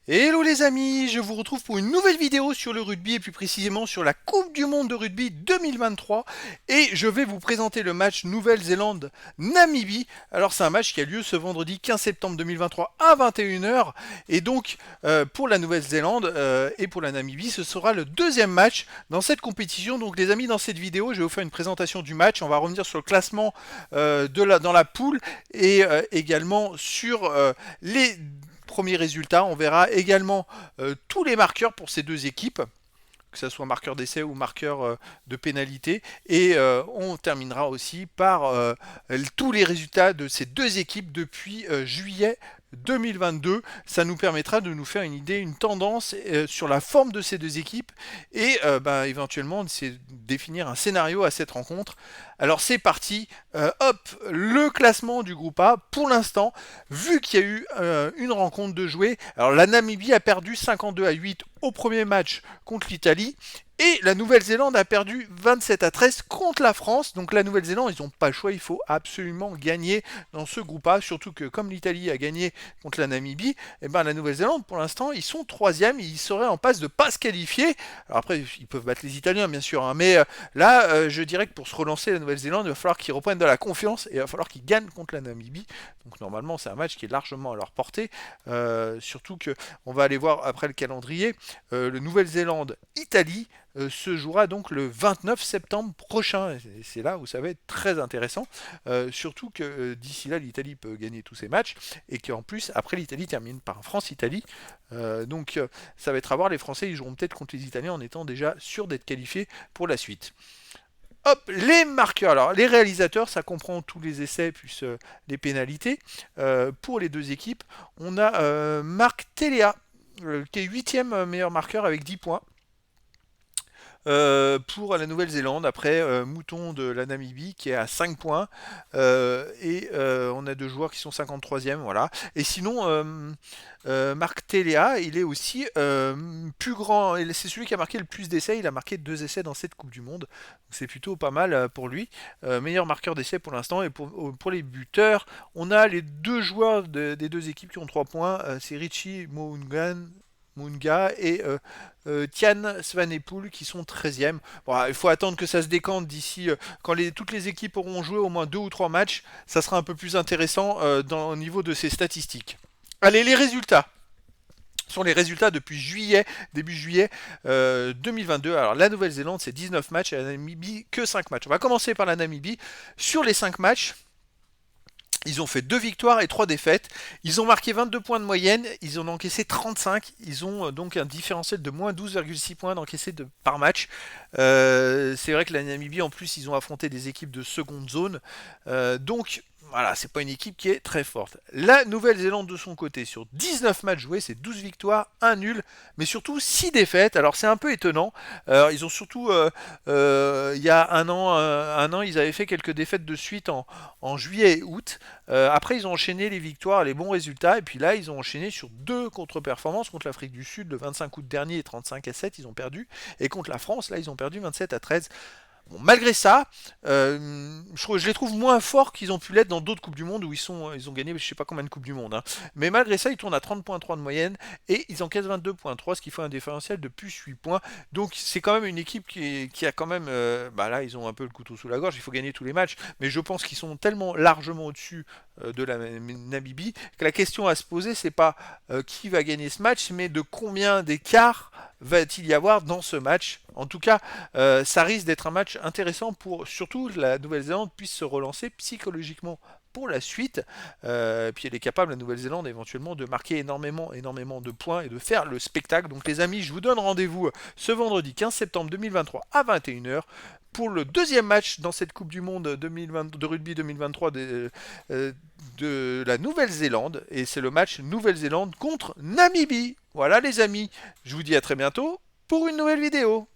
Hello les amis, je vous retrouve pour une nouvelle vidéo sur le rugby et plus précisément sur la Coupe du Monde de rugby 2023 et je vais vous présenter le match Nouvelle-Zélande-Namibie. Alors c'est un match qui a lieu ce vendredi 15 septembre 2023 à 21 h et donc pour la Nouvelle-Zélande et pour la Namibie ce sera le deuxième match dans cette compétition. Donc les amis, dans cette vidéo je vais vous faire une présentation du match, on va revenir sur le classement dans la poule et également sur les premiers résultats. On verra également tous les marqueurs pour ces deux équipes, que ce soit marqueur d'essai ou marqueur de pénalité. Et on terminera aussi par tous les résultats de ces deux équipes depuis juillet 2022. Ça nous permettra de nous faire une idée, une tendance sur la forme de ces deux équipes et éventuellement de définir un scénario à cette rencontre. Alors c'est parti, hop, le classement du groupe A. Pour l'instant, vu qu'il y a eu une rencontre de jouer, alors la Namibie a perdu 52-8 au premier match contre l'Italie. Et la Nouvelle-Zélande a perdu 27-13 contre la France. Donc la Nouvelle-Zélande, ils n'ont pas le choix, il faut absolument gagner dans ce groupe A. Surtout que comme l'Italie a gagné contre la Namibie, et ben la Nouvelle-Zélande, pour l'instant, ils sont troisième, ils seraient en passe de pas se qualifier. Alors après, ils peuvent battre les Italiens, bien sûr. Hein, mais là, je dirais que pour se relancer, la Nouvelle-Zélande, il va falloir qu'ils reprennent de la confiance et il va falloir qu'ils gagnent contre la Namibie. Donc normalement, c'est un match qui est largement à leur portée. Surtout que on va aller voir après le calendrier. Le Nouvelle-Zélande-Italie se jouera donc le 29 septembre prochain. C'est là où ça va être très intéressant. Surtout que d'ici là, l'Italie peut gagner tous ses matchs et qu'en plus, après, l'Italie termine par un France-Italie. Donc ça va être à voir. Les Français, ils joueront peut-être contre les Italiens en étant déjà sûrs d'être qualifiés pour la suite. Hop, les marqueurs. Alors, les réalisateurs, ça comprend tous les essais plus les pénalités. Pour les deux équipes, on a Marc Téléa, qui est 8e meilleur marqueur avec 10 points. Pour la Nouvelle-Zélande, après Mouton de la Namibie qui est à 5 points. Et on a deux joueurs qui sont 53e. Voilà. Et sinon, Marc Téléa, il est aussi plus grand. C'est celui qui a marqué le plus d'essais. Il a marqué 2 essais dans cette Coupe du Monde. C'est plutôt pas mal pour lui. Meilleur marqueur d'essais pour l'instant. Et pour les buteurs, on a les deux joueurs des deux équipes qui ont 3 points. C'est Richie Munga et Tian Swanepoel qui sont 13e. Bon, il faut attendre que ça se décante d'ici quand toutes les équipes auront joué au moins 2 ou 3 matchs. Ça sera un peu plus intéressant au niveau de ces statistiques. Allez, les résultats sont les résultats depuis juillet, début juillet 2022. Alors la Nouvelle-Zélande c'est 19 matchs et la Namibie que 5 matchs. On va commencer par la Namibie. Sur les 5 matchs, ils ont fait 2 victoires et 3 défaites. Ils ont marqué 22 points de moyenne. Ils en ont encaissé 35. Ils ont donc un différentiel de moins 12,6 points d'encaissés par match. C'est vrai que la Namibie, en plus, ils ont affronté des équipes de seconde zone. Donc, voilà, c'est pas une équipe qui est très forte. La Nouvelle-Zélande, de son côté, sur 19 matchs joués, c'est 12 victoires, 1 nul, mais surtout 6 défaites. Alors, c'est un peu étonnant. Ils ont surtout, il y a un an, ils avaient fait quelques défaites de suite en juillet et août. Après, ils ont enchaîné les victoires, les bons résultats, et puis là, ils ont enchaîné sur 2 contre-performances contre l'Afrique du Sud le 25 août dernier et 35-7, ils ont perdu, et contre la France, là, ils ont perdu 27-13. Bon, malgré ça, je les trouve moins forts qu'ils ont pu l'être dans d'autres Coupes du Monde où ils ont gagné je sais pas combien de Coupes du Monde. Hein. Mais malgré ça, ils tournent à 30,3 de moyenne et ils encaissent 22,3, ce qui fait un différentiel de plus 8 points. Donc c'est quand même une équipe qui a quand même... là, ils ont un peu le couteau sous la gorge, il faut gagner tous les matchs. Mais je pense qu'ils sont tellement largement au-dessus de la Namibie que la question à se poser, c'est pas qui va gagner ce match, mais de combien d'écart va-t-il y avoir dans ce match. En tout cas, ça risque d'être un match intéressant pour surtout la Nouvelle-Zélande puisse se relancer psychologiquement pour la suite. Puis elle est capable, la Nouvelle-Zélande, éventuellement de marquer énormément de points et de faire le spectacle. Donc les amis, je vous donne rendez-vous ce vendredi 15 septembre 2023 à 21 h pour le deuxième match dans cette Coupe du Monde 2020, de rugby 2023 de la Nouvelle-Zélande. Et c'est le match Nouvelle-Zélande contre Namibie. Voilà les amis, je vous dis à très bientôt pour une nouvelle vidéo.